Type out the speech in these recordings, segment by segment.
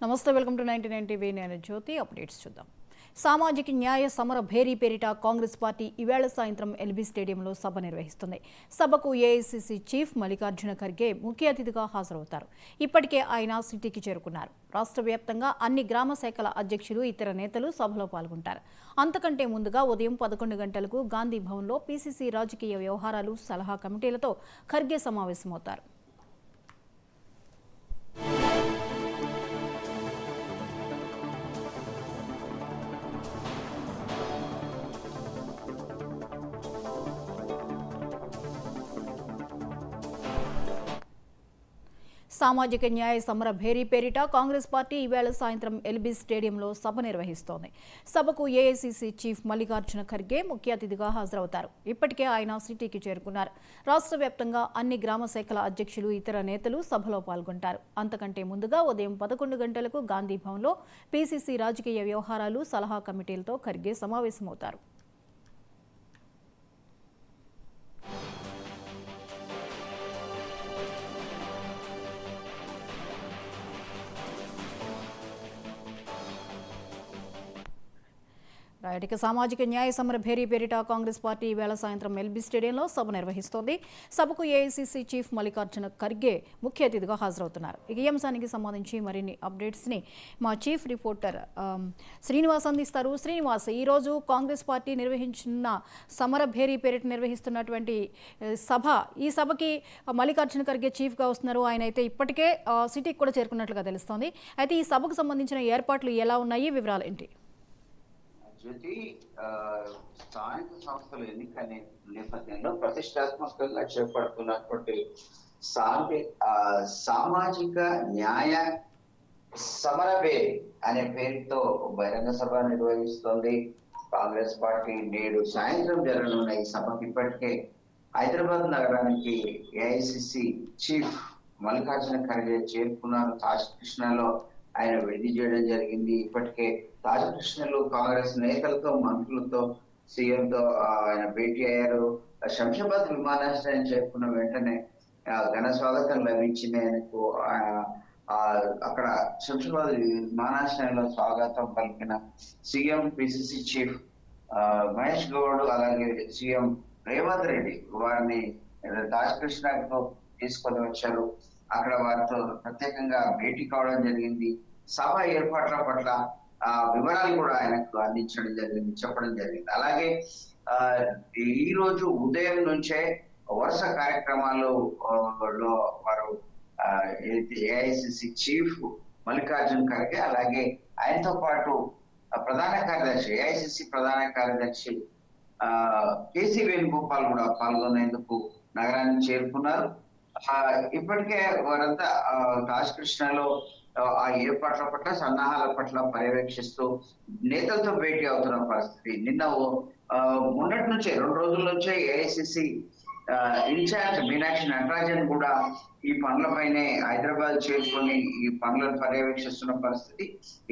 నమస్తే, welcome to 99 TV. నేను జ్యోతి. Updates చూద్దాం. సామాజిక న్యాయ సమర భేరీ పేరిట కాంగ్రెస్ పార్టీ ఈవేళ సాయంత్రం ఎల్బీ స్టేడియంలో సభ నిర్వహిస్తుంది. సభకు ఏఐసీసీ చీఫ్ మల్లికార్జున ఖర్గే ముఖ్య అతిథిగా హాజరవుతారు. ఇప్పటికే ఆయన సిటీకి చేరుకున్నారు. రాష్ట్ర వ్యాప్తంగా అన్ని గ్రామ శాఖల అధ్యక్షులు, ఇతర నేతలు సభలో పాల్గొంటారు. అంతకంటే ముందుగా ఉదయం 11 గంటలకు గాంధీ భవన్లో పీసీసీ రాజకీయ వ్యవహారాలు సలహా కమిటీలతో ఖర్గే సమావేశమవుతారు. సామాజిక న్యాయ సమర భేరీ పేరిట కాంగ్రెస్ పార్టీ ఈవేళ సాయంత్రం ఎల్బీ స్టేడియంలో సభ నిర్వహిస్తోంది. సభకు ఏఐసీసీ చీఫ్ మల్లికార్జున ఖర్గే ముఖ్య అతిథిగా హాజరవుతారు. ఇప్పటికే ఆయన సిటీకి చేరుకున్నారు. రాష్ట్ర వ్యాప్తంగా అన్ని గ్రామ శాఖల అధ్యక్షులు, ఇతర నేతలు సభలో పాల్గొంటారు. అంతకంటే ముందుగా ఉదయం 11 గంటలకు గాంధీ భవన్లో పీసీసీ రాజకీయ వ్యవహారాలు సలహా కమిటీలతో ఖర్గే సమావేశమవుతారు. ఇక సామాజిక న్యాయ సమర భేరీ పేరిట కాంగ్రెస్ పార్టీ ఈవేళ సాయంత్రం ఎల్బీ స్టేడియంలో సభ నిర్వహిస్తోంది. సభకు ఏఐసీసీ చీఫ్ మల్లికార్జున ఖర్గే ముఖ్య అతిథిగా హాజరవుతున్నారు. ఈ అంశానికి సంబంధించి మరిన్ని అప్డేట్స్ని మా చీఫ్ రిపోర్టర్ శ్రీనివాస్ అందిస్తారు. శ్రీనివాస్, ఈరోజు కాంగ్రెస్ పార్టీ నిర్వహించిన సమర భేరీ పేరిట నిర్వహిస్తున్నటువంటి ఈ సభకి మల్లికార్జున ఖర్గే చీఫ్గా వస్తున్నారు. ఆయన అయితే ఇప్పటికే సిటీకి కూడా చేరుకున్నట్లుగా తెలుస్తోంది. అయితే ఈ సభకు సంబంధించిన ఏర్పాట్లు ఎలా ఉన్నాయి, వివరాలు ఏంటి? జ్యోతి, స్థానిక సంస్థల ఎన్నిక నేపథ్యంలో ప్రతిష్టాత్మకంగా చేపడుతున్నటువంటి సామాజిక న్యాయ సమరభేరి అనే పేరుతో బహిరంగ సభ నిర్వహిస్తోంది కాంగ్రెస్ పార్టీ. నేడు సాయంత్రం జరగనున్న ఈ సభకి ఇప్పటికే హైదరాబాద్ నగరానికి ఏఐసిసి చీఫ్ మల్లికార్జున ఖర్గే చేరుకున్నారు. తాజకృష్ణలో ఆయన విడిది చేయడం జరిగింది. ఇప్పటికే తాజకృష్ణలో కాంగ్రెస్ నేతలతో, మంత్రులతో, సీఎంతో ఆయన భేటీ అయ్యారు. శంషాబాద్ విమానాశ్రయం చేరుకున్న వెంటనే ఘన స్వాగతం లభించింది ఆయనకు. అక్కడ శంషాబాద్ విమానాశ్రయంలో స్వాగతం పలికిన CM, PCC chief Mahesh Goud, అలాగే సీఎం రేవంత్ రెడ్డి వారిని తాజకృష్ణకు తీసుకొని వచ్చారు. అక్కడ వారితో ప్రత్యేకంగా భేటీ కావడం జరిగింది. సభ ఏర్పాట్ల పట్ల వివరాలు కూడా ఆయనకు అందించడం జరిగింది, చెప్పడం జరిగింది. అలాగే ఈ రోజు ఉదయం నుంచే వరుస కార్యక్రమాలు వారు ఏఐసిసి చీఫ్ మల్లికార్జున ఖర్గే, అలాగే ఆయనతో పాటు ప్రధాన కార్యదర్శి, ఏఐసిసి ప్రధాన కార్యదర్శి కేసీ వేణుగోపాల్ కూడా పాల్గొనేందుకు నగరానికి చేరుకున్నారు. ఇప్పటికే వారంతా తాజకృష్ణలో ఆ ఏర్పాట్ల పట్ల, సన్నాహాల పట్ల పర్యవేక్షిస్తూ నేతలతో భేటీ అవుతున్న పరిస్థితి. మొన్నటి నుంచే 2 రోజుల నుంచే ఏఐసిసి ఇన్ఛార్జ్ మీనాక్షి నటరాజన్ కూడా ఈ పనులపైనే హైదరాబాద్ చేరుకొని ఈ పనులను పర్యవేక్షిస్తున్న పరిస్థితి,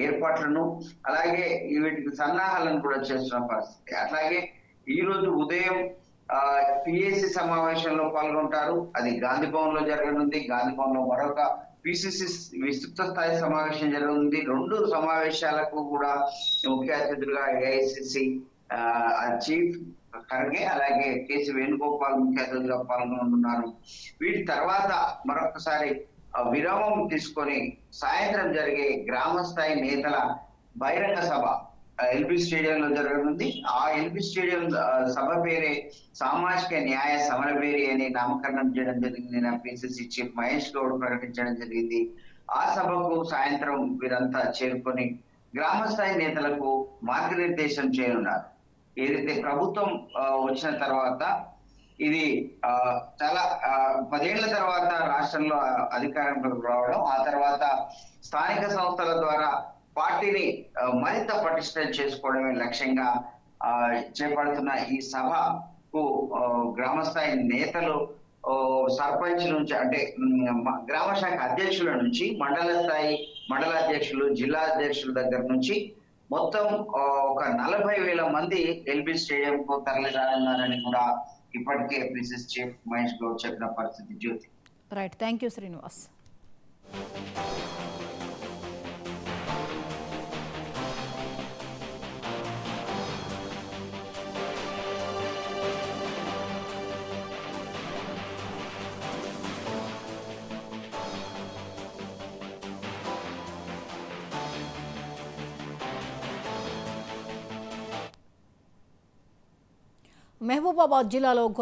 ఏర్పాట్లను అలాగే వీటికి సన్నాహాలను కూడా చేస్తున్న పరిస్థితి. అట్లాగే ఈ రోజు ఉదయం పిఏసి సమావేశంలో పాల్గొంటారు. అది గాంధీ భవన్ లో జరగనుంది. గాంధీ భవన్ లో మరొక పిసిసి విస్తృత స్థాయి సమావేశం జరగనుంది. 2 సమావేశాలకు కూడా ముఖ్య అతిథులుగా ఏఐసిసి చీఫ్ ఖర్గే, అలాగే కేసీ వేణుగోపాల్ ముఖ్య అతిథులుగా పాల్గొనున్నారు. వీటి తర్వాత మరొకసారి విరామం తీసుకొని సాయంత్రం జరిగే గ్రామ స్థాయి నేతల బహిరంగ సభ ఎల్బీ స్టేడియంలో జరగనుంది. ఆ ఎల్బీ స్టేడియం సభ పేరే సామాజిక న్యాయ సమరభేరి అని నామకరణం చేయడం జరిగింది. పిసిసి చీఫ్ మహేష్ గౌడ్ ప్రకటించడం జరిగింది. ఆ సభకు సాయంత్రం వీరంతా చేరుకొని గ్రామ స్థాయి నేతలకు మార్గనిర్దేశం చేయనున్నారు. ఏదైతే ప్రభుత్వం వచ్చిన తర్వాత, ఇది చాలా 10 ఏళ్ల తర్వాత రాష్ట్రంలో అధికారంలోకి రావడం, ఆ తర్వాత స్థానిక సంస్థల ద్వారా పార్టీని మరింత పటిష్టం చేసుకోవడమే లక్ష్యంగా చేపడుతున్న ఈ సభకు గ్రామ స్థాయి నేతలు, సర్పంచ్ నుంచి, అంటే గ్రామ శాఖ అధ్యక్షుల నుంచి మండల స్థాయి మండల అధ్యక్షులు, జిల్లా అధ్యక్షుల దగ్గర నుంచి మొత్తం ఒక 40,000 మంది ఎల్బీ స్టేడియం కు తరలి రానున్నారని కూడా ఇప్పటికే పిసిసి చీఫ్ మహేష్ గౌడ్ చెప్పిన పరిస్థితి. Jyothi, right, thank you Srinivas. మహబూబాబాద్ జిల్లాలో